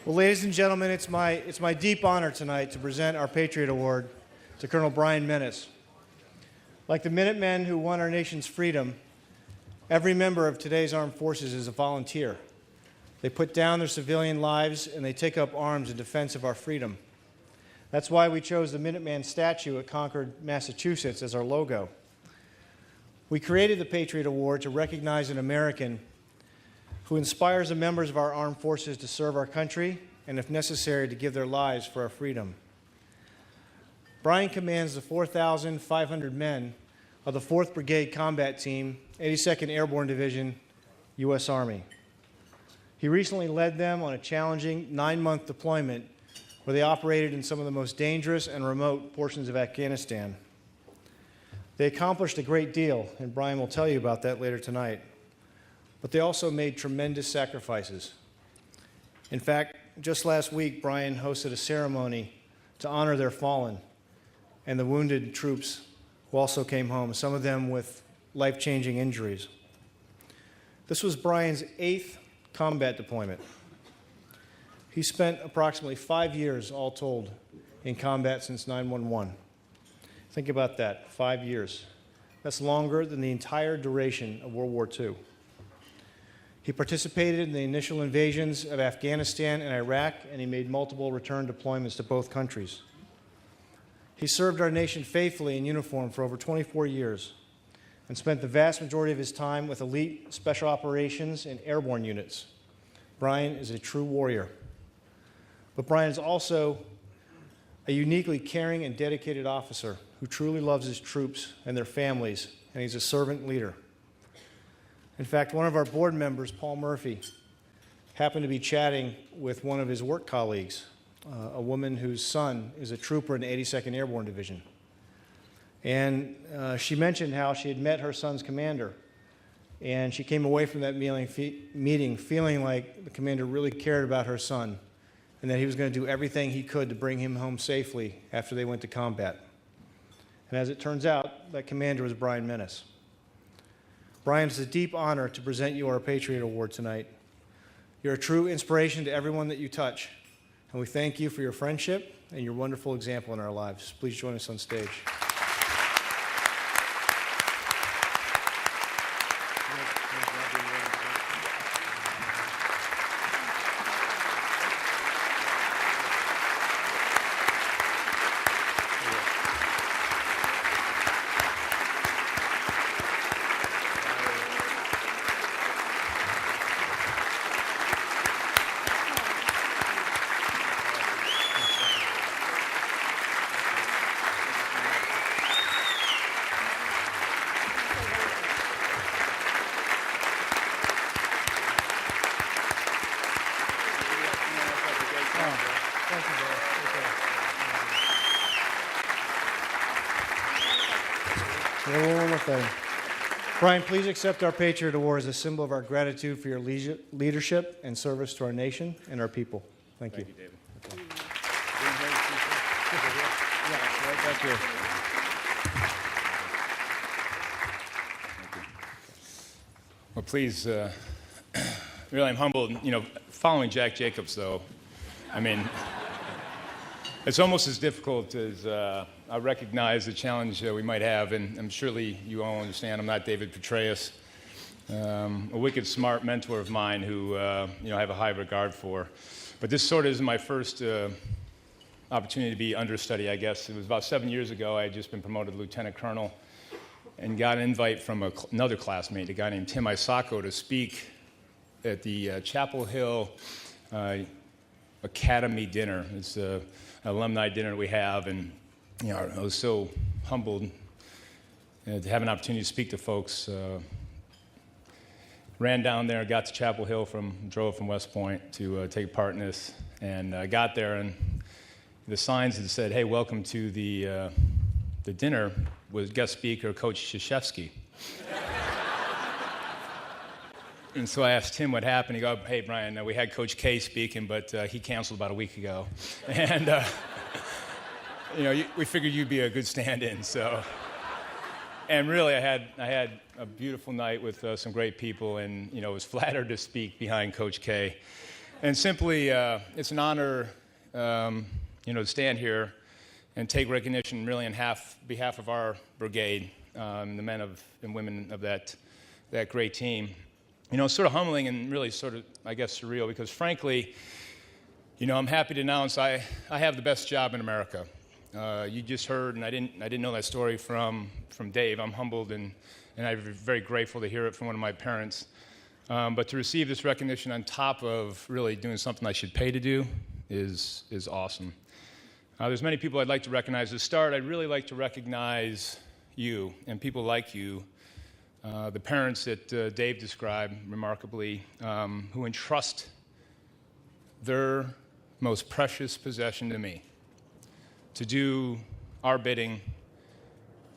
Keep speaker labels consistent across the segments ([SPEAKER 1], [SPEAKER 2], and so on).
[SPEAKER 1] Well, ladies and gentlemen, it's my deep honor tonight to present our Patriot Award to Colonel Brian Menace. Like the Minutemen who won our nation's freedom, every member of today's armed forces is a volunteer. They put down their civilian lives and they take up arms in defense of our freedom. That's why we chose the Minuteman statue at Concord, Massachusetts as our logo. We created the Patriot Award to recognize an American who inspires the members of our armed forces to serve our country and, if necessary, to give their lives for our freedom. Brian commands the 4,500 men of the 4th Brigade Combat Team, 82nd Airborne Division, U.S. Army. He recently led them on a challenging 9-month deployment where they operated in some of the most dangerous and remote portions of Afghanistan. They accomplished a great deal, and Brian will tell you about that later tonight. But they also made tremendous sacrifices. In fact, just last week, Brian hosted a ceremony to honor their fallen and the wounded troops who also came home, some of them with life-changing injuries. This was Brian's 8th combat deployment. He spent approximately 5 years, all told, in combat since 9/11. Think about that, 5 years. That's longer than the entire duration of World War II. He participated in the initial invasions of Afghanistan and Iraq, and he made multiple return deployments to both countries. He served our nation faithfully in uniform for over 24 years and spent the vast majority of his time with elite special operations and airborne units. Brian is a true warrior. But Brian is also a uniquely caring and dedicated officer who truly loves his troops and their families, and he's a servant leader. In fact, one of our board members, Paul Murphy, happened to be chatting with one of his work colleagues, a woman whose son is a trooper in the 82nd Airborne Division. And she mentioned how she had met her son's commander, and she came away from that meeting feeling like the commander really cared about her son and that he was going to do everything he could to bring him home safely after they went to combat. And as it turns out, that commander was Brian Menace. Brian, it's a deep honor to present you our Patriot Award tonight. You're a true inspiration to everyone that you touch, and we thank you for your friendship and your wonderful example in our lives. Please join us on stage. Brian, please accept our Patriot Award as a symbol of our gratitude for your leadership and service to our nation and our people. Thank you.
[SPEAKER 2] Thank you, David.
[SPEAKER 1] Okay.
[SPEAKER 2] Thank you. Well, please, really, I'm humbled. You know, following Jack Jacobs, though, I mean, it's almost as difficult as I recognize the challenge we might have, and I'm surely you all understand I'm not David Petraeus, a wicked smart mentor of mine who I have a high regard for. But this sort of is my first opportunity to be understudy, I guess. It was about 7 years ago. I had just been promoted to lieutenant colonel and got an invite from another classmate, a guy named Tim Isako, to speak at the Chapel Hill Academy dinner. It's an alumni dinner that we have, and I was so humbled to have an opportunity to speak to folks. Ran down there, got to Chapel Hill, drove from West Point to take part in this, and I got there, and the signs had said, "Hey, welcome to the dinner with guest speaker Coach Krzyzewski." And so I asked him what happened. He goes, "Hey, Brian, we had Coach K speaking, but he canceled about a week ago." And, we figured you'd be a good stand-in. So, and really, I had a beautiful night with some great people, and, was flattered to speak behind Coach K. And simply, it's an honor, to stand here and take recognition really on behalf of our brigade, the men and women of that great team. It's sort of humbling and really sort of, I guess, surreal because frankly, I'm happy to announce I have the best job in America. You just heard, and I didn't know that story from Dave. I'm humbled and I'm very grateful to hear it from one of my parents. But to receive this recognition on top of really doing something I should pay to do is awesome. There's many people I'd like to recognize. To start, I'd really like to recognize you and people like you, the parents that Dave described remarkably, who entrust their most precious possession to me, to do our bidding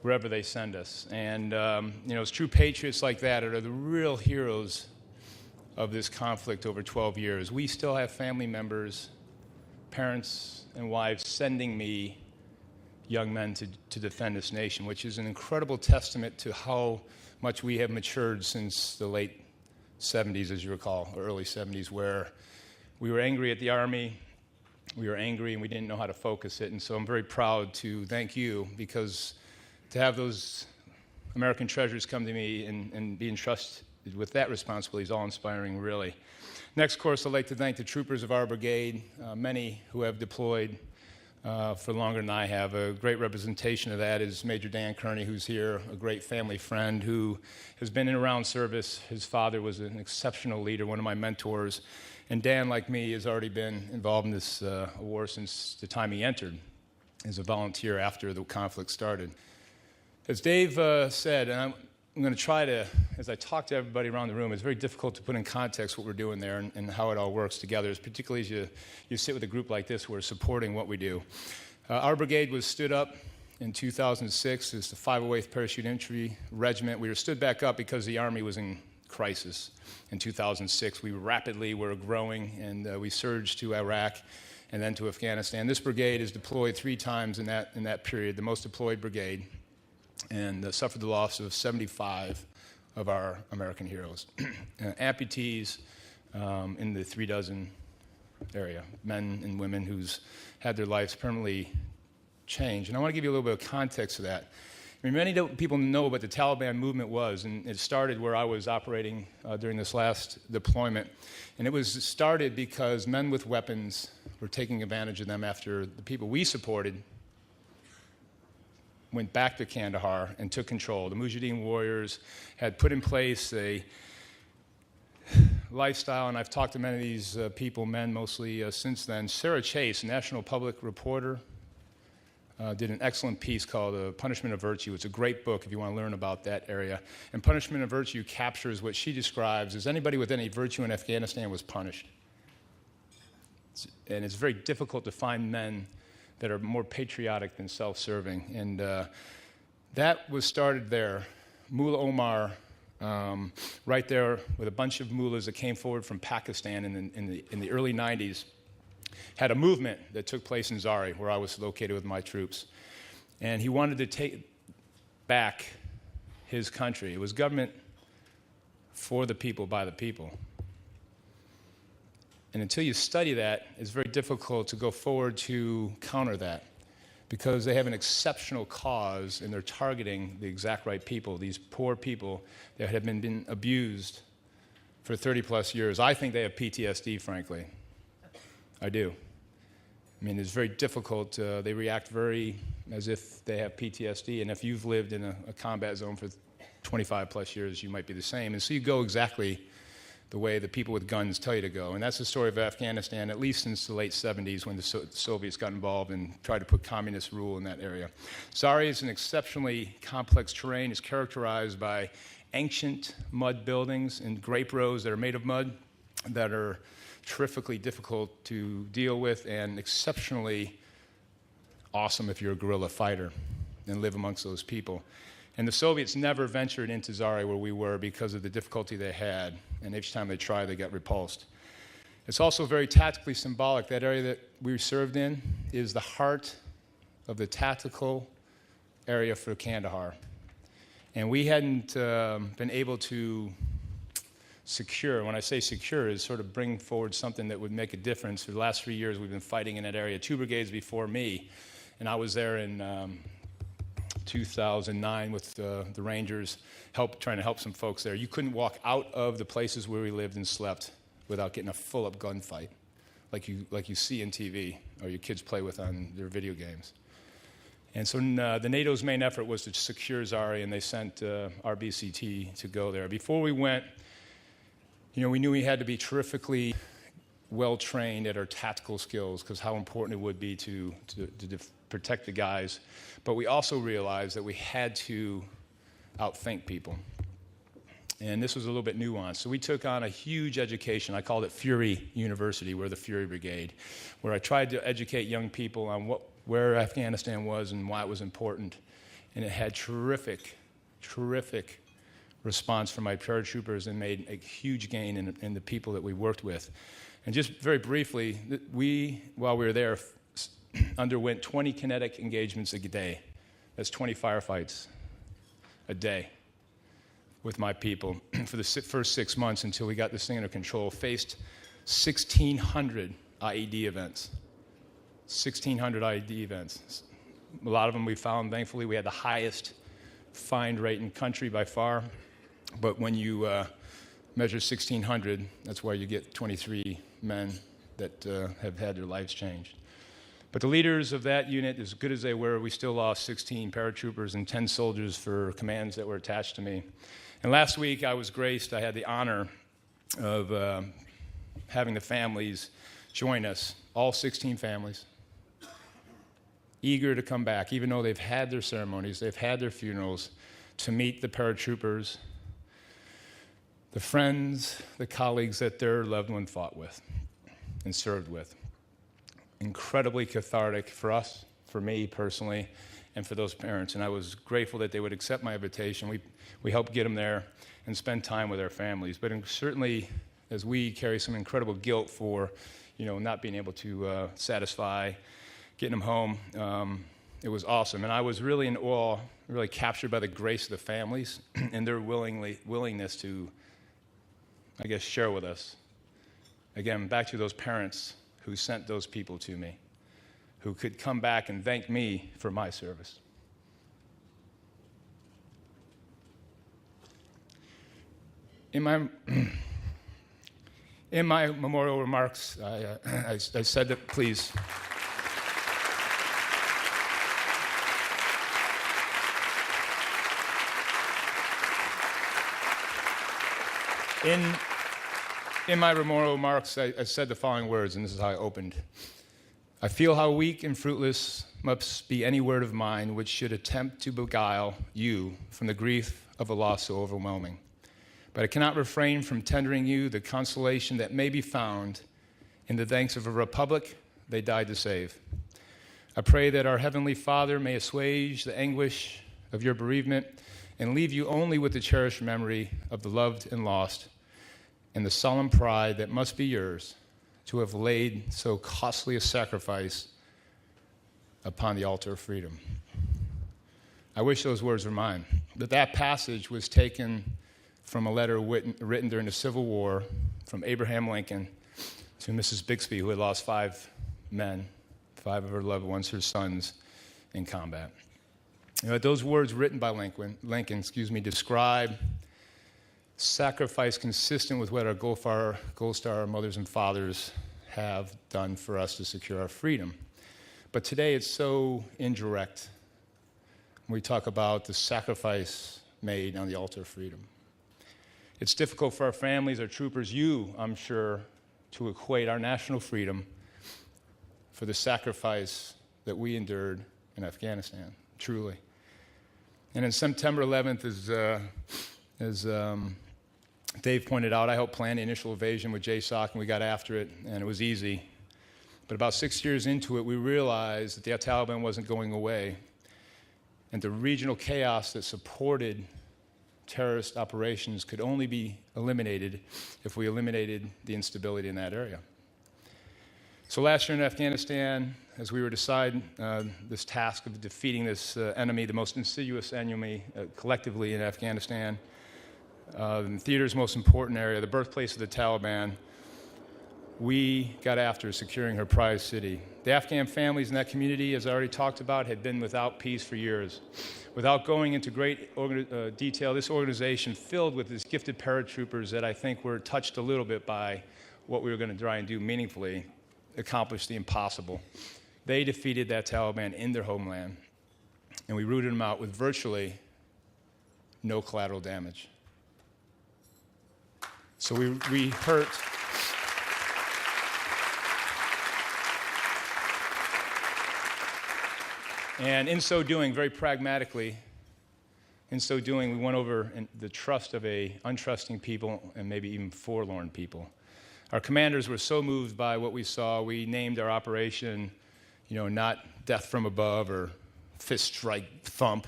[SPEAKER 2] wherever they send us. And, it's true patriots like that are the real heroes of this conflict over 12 years. We still have family members, parents and wives sending me young men to defend this nation, which is an incredible testament to how much we have matured since the late 70s, as you recall, or early 70s, where we were angry at the Army, we were angry and we didn't know how to focus it. And so I'm very proud to thank you, because to have those American treasures come to me and be entrusted with that responsibility is awe-inspiring, really. Next, of course, I'd like to thank the troopers of our brigade, many who have deployed for longer than I have. A great representation of that is Major Dan Kearney, who's here, a great family friend who has been in and around service. His father was an exceptional leader, one of my mentors. And Dan, like me, has already been involved in this war since the time he entered as a volunteer after the conflict started. As Dave said, and I'm going to try to, as I talk to everybody around the room, it's very difficult to put in context what we're doing there and how it all works together, particularly as you sit with a group like this who are supporting what we do. Our brigade was stood up in 2006 as the 508th Parachute Infantry Regiment. We were stood back up because the Army was in crisis. In 2006, we rapidly were growing, and we surged to Iraq and then to Afghanistan. This brigade is deployed 3 times in that period, the most deployed brigade, and suffered the loss of 75 of our American heroes. Amputees in the 3 dozen area, men and women who's had their lives permanently changed. And I want to give you a little bit of context to that. I mean, many people know what the Taliban movement was, and it started where I was operating during this last deployment. And it was started because men with weapons were taking advantage of them after the people we supported went back to Kandahar and took control. The Mujahideen warriors had put in place a lifestyle, and I've talked to many of these people, men mostly, since then. Sarah Chase, a national public reporter, did an excellent piece called Punishment of Virtue. It's a great book if you want to learn about that area. And Punishment of Virtue captures what she describes as anybody with any virtue in Afghanistan was punished. And it's very difficult to find men that are more patriotic than self-serving. And that was started there. Mullah Omar, right there with a bunch of mullahs that came forward from Pakistan in the early 90s, had a movement that took place in Zari, where I was located with my troops. And he wanted to take back his country. It was government for the people, by the people. And until you study that, it's very difficult to go forward to counter that, because they have an exceptional cause and they're targeting the exact right people, these poor people that have been abused for 30-plus years. I think they have PTSD, frankly. I do. I mean, it's very difficult. They react very as if they have PTSD. And if you've lived in a combat zone for 25-plus years, you might be the same. And so you go exactly the way the people with guns tell you to go. And that's the story of Afghanistan, at least since the late 70s when the Soviets got involved and tried to put communist rule in that area. Zari is an exceptionally complex terrain. It's characterized by ancient mud buildings and grape rows that are made of mud that are terrifically difficult to deal with and exceptionally awesome if you're a guerrilla fighter and live amongst those people. And the Soviets never ventured into Zari where we were because of the difficulty they had, and each time they tried, they got repulsed. It's also very tactically symbolic. That area that we served in is the heart of the tactical area for Kandahar. And we hadn't been able to secure. When I say secure, is sort of bring forward something that would make a difference. For the last 3 years, we've been fighting in that area. 2 brigades before me, and I was there in 2009 with the Rangers, trying to help some folks there. You couldn't walk out of the places where we lived and slept without getting a full-up gunfight, like you see in TV or your kids play with on their video games. And so the NATO's main effort was to secure Zari, and they sent RBCT to go there. Before we went, we knew we had to be terrifically well-trained at our tactical skills, because how important it would be to protect the guys. But we also realized that we had to outthink people. And this was a little bit nuanced. So we took on a huge education. I called it Fury University. We're the Fury Brigade, where I tried to educate young people on where Afghanistan was and why it was important. And it had terrific response from my paratroopers and made a huge gain in the people that we worked with. And just very briefly, while we were there, underwent 20 kinetic engagements a day. That's 20 firefights a day with my people for the first 6 months until we got this thing under control. Faced 1,600 IED events. 1,600 IED events. A lot of them we found, thankfully, we had the highest find rate in country by far. But when you measure 1,600, that's why you get 23 men that have had their lives changed. But the leaders of that unit, as good as they were, we still lost 16 paratroopers and 10 soldiers for commands that were attached to me. And last week I was graced, I had the honor of having the families join us, all 16 families, eager to come back, even though they've had their ceremonies, they've had their funerals, to meet the paratroopers, the friends, the colleagues that their loved one fought with and served with. Incredibly cathartic for us, for me personally, and for those parents. And I was grateful that they would accept my invitation. We helped get them there and spend time with their families. But certainly, as we carry some incredible guilt for, not being able to satisfy, getting them home, it was awesome. And I was really in awe, really captured by the grace of the families and their willingness to, share with us. Again, back to those parents who sent those people to me, who could come back and thank me for my service. In my memorial remarks, I said that, please. In my memorial remarks, I said the following words, and this is how I opened. I feel how weak and fruitless must be any word of mine which should attempt to beguile you from the grief of a loss so overwhelming. But I cannot refrain from tendering you the consolation that may be found in the thanks of a republic they died to save. I pray that our Heavenly Father may assuage the anguish of your bereavement and leave you only with the cherished memory of the loved and lost, and the solemn pride that must be yours to have laid so costly a sacrifice upon the altar of freedom. I wish those words were mine. But that passage was taken from a letter written during the Civil War from Abraham Lincoln to Mrs. Bixby, who had lost 5 men, 5 of her loved ones, her sons, in combat. Those words written by Lincoln, describe sacrifice consistent with what our Gold Star mothers and fathers have done for us to secure our freedom. But today it's so indirect when we talk about the sacrifice made on the altar of freedom. It's difficult for our families, our troopers, I'm sure, to equate our national freedom for the sacrifice that we endured in Afghanistan, truly. And on September 11th, as Dave pointed out, I helped plan the initial invasion with JSOC, and we got after it, and it was easy. But about 6 years into it, we realized that the Taliban wasn't going away, and the regional chaos that supported terrorist operations could only be eliminated if we eliminated the instability in that area. So last year in Afghanistan, as we were deciding this task of defeating this enemy, the most insidious enemy collectively in Afghanistan, the theater's most important area, the birthplace of the Taliban, we got after securing her prized city. The Afghan families in that community, as I already talked about, had been without peace for years. Without going into great detail, this organization filled with these gifted paratroopers that I think were touched a little bit by what we were going to try and do meaningfully, accomplish the impossible. They defeated that Taliban in their homeland, and we rooted them out with virtually no collateral damage. So we hurt. And in so doing, very pragmatically, in so doing, we won over the trust of a untrusting people and maybe even forlorn people. Our commanders were so moved by what we saw, we named our operation, not Death from Above or Fist Strike Thump.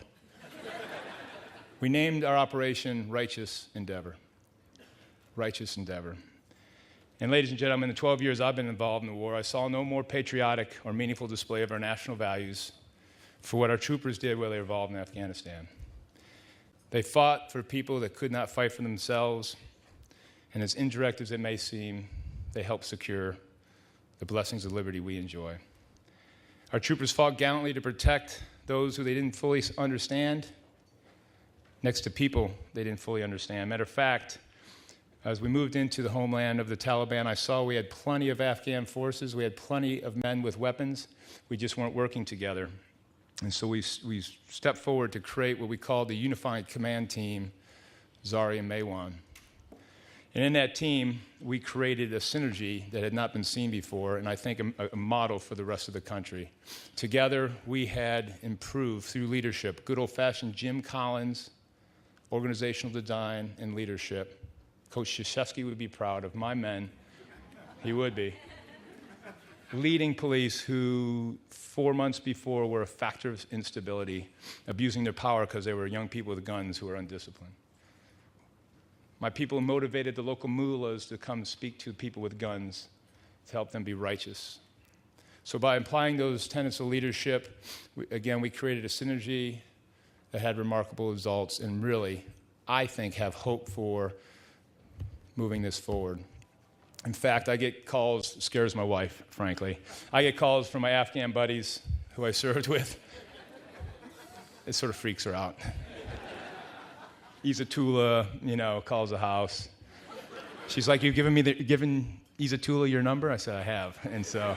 [SPEAKER 2] We named our operation Righteous Endeavor. Righteous Endeavor. And ladies and gentlemen, in the 12 years I've been involved in the war, I saw no more patriotic or meaningful display of our national values for what our troopers did while they were involved in Afghanistan. They fought for people that could not fight for themselves, and as indirect as it may seem, they helped secure the blessings of liberty we enjoy. Our troopers fought gallantly to protect those who they didn't fully understand, next to people they didn't fully understand. Matter of fact, as we moved into the homeland of the Taliban, I saw we had plenty of Afghan forces, we had plenty of men with weapons, we just weren't working together. And so we stepped forward to create what we called the Unified Command Team, Zari and Maywan. And in that team, we created a synergy that had not been seen before, and I think a model for the rest of the country. Together, we had improved through leadership, good old-fashioned Jim Collins, organizational design, and leadership. Coach Krzyzewski would be proud of my men. He would be. Leading police who 4 months before were a factor of instability, abusing their power because they were young people with guns who were undisciplined. My people motivated the local mullahs to come speak to people with guns to help them be righteous. So by applying those tenets of leadership, we created a synergy that had remarkable results and really, I think, have hope for moving this forward. In fact, I get calls, scares my wife, frankly. I get calls from my Afghan buddies who I served with. It sort of freaks her out. Izzatullah, calls the house. She's like, "You've given Izzatullah your number?" I said, "I have." And so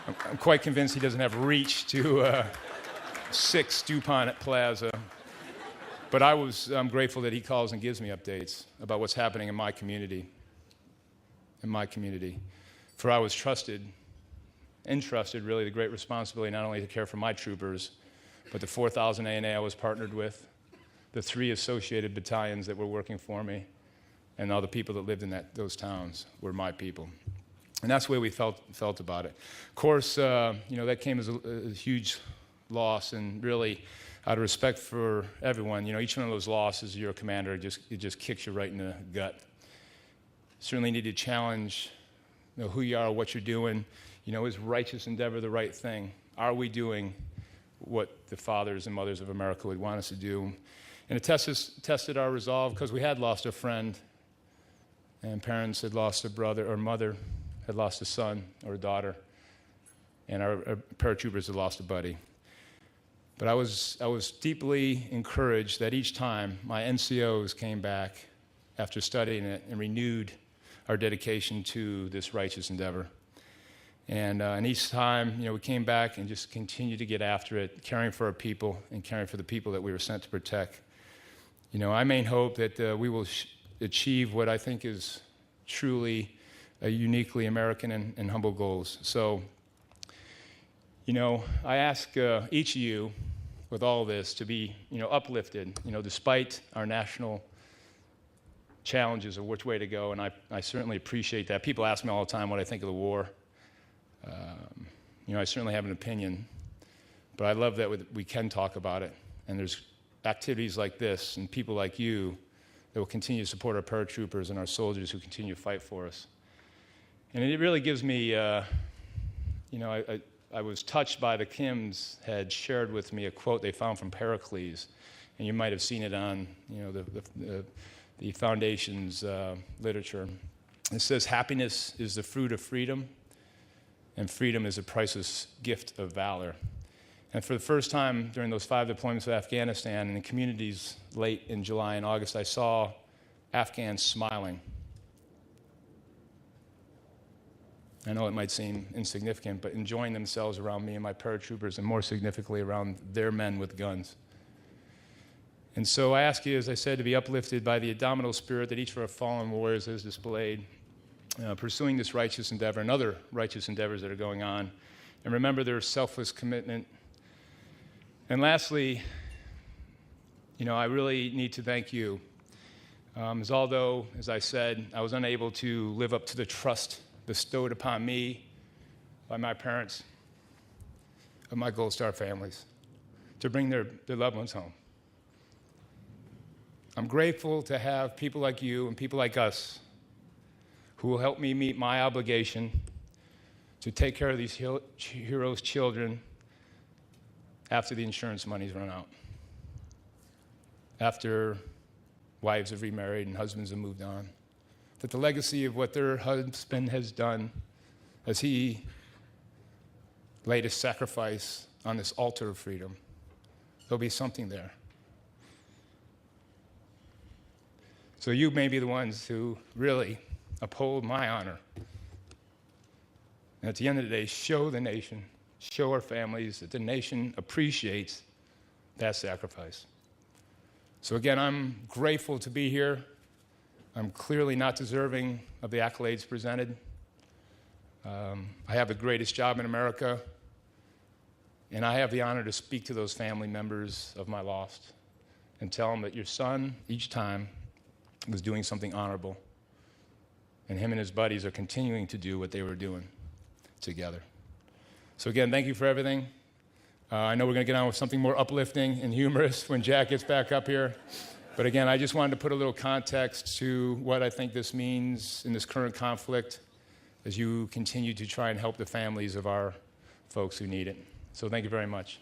[SPEAKER 2] I'm quite convinced he doesn't have reach to 6 DuPont Plaza. But I'm grateful that he calls and gives me updates about what's happening in my community. For I was entrusted really the great responsibility not only to care for my troopers, but the 4,000 A&A I was partnered with, the 3 associated battalions that were working for me, and all the people that lived in those towns were my people. And that's the way we felt about it. Of course, that came as a huge loss, and really, out of respect for everyone, each one of those losses, you're a commander, it just kicks you right in the gut. Certainly need to challenge who you are, what you're doing. Is righteous endeavor the right thing? Are we doing what the fathers and mothers of America would want us to do? And it tested our resolve because we had lost a friend, and parents had lost a brother, or mother had lost a son or a daughter, and our paratroopers had lost a buddy. But I was deeply encouraged that each time my NCOs came back after studying it and renewed our dedication to this righteous endeavor. And each time, we came back and just continued to get after it, caring for our people and caring for the people that we were sent to protect. I main hope that we will achieve what I think is truly a uniquely American and humble goals. So, I ask each of you, with all this, to be, uplifted, despite our national challenges of which way to go, and I certainly appreciate that. People ask me all the time what I think of the war. I certainly have an opinion, but I love that we can talk about it, and there's activities like this and people like you that will continue to support our paratroopers and our soldiers who continue to fight for us. And it really gives me, I was touched by the Kims had shared with me a quote they found from Pericles, and you might have seen it on the foundation's literature. It says, happiness is the fruit of freedom, and freedom is a priceless gift of valor. And for the first time during those 5 deployments of Afghanistan, in the communities late in July and August, I saw Afghans smiling. I know it might seem insignificant, but enjoying themselves around me and my paratroopers, and more significantly around their men with guns. And so I ask you, as I said, to be uplifted by the indomitable spirit that each of our fallen warriors has displayed, pursuing this righteous endeavor and other righteous endeavors that are going on. And remember their selfless commitment. And lastly, I really need to thank you. As although, as I said, I was unable to live up to the trust bestowed upon me by my parents, of my Gold Star families, to bring their loved ones home. I'm grateful to have people like you and people like us who will help me meet my obligation to take care of these heroes' children after the insurance money's run out, after wives have remarried and husbands have moved on, that the legacy of what their husband has done as he laid his sacrifice on this altar of freedom, there'll be something there. So you may be the ones who really uphold my honor. And at the end of the day, show the nation, show our families that the nation appreciates that sacrifice. So again, I'm grateful to be here. I'm clearly not deserving of the accolades presented. I have the greatest job in America, and I have the honor to speak to those family members of my lost and tell them that your son, each time, was doing something honorable, and him and his buddies are continuing to do what they were doing together. So again, thank you for everything. I know we're going to get on with something more uplifting and humorous when Jack gets back up here. But again, I just wanted to put a little context to what I think this means in this current conflict as you continue to try and help the families of our folks who need it. So thank you very much.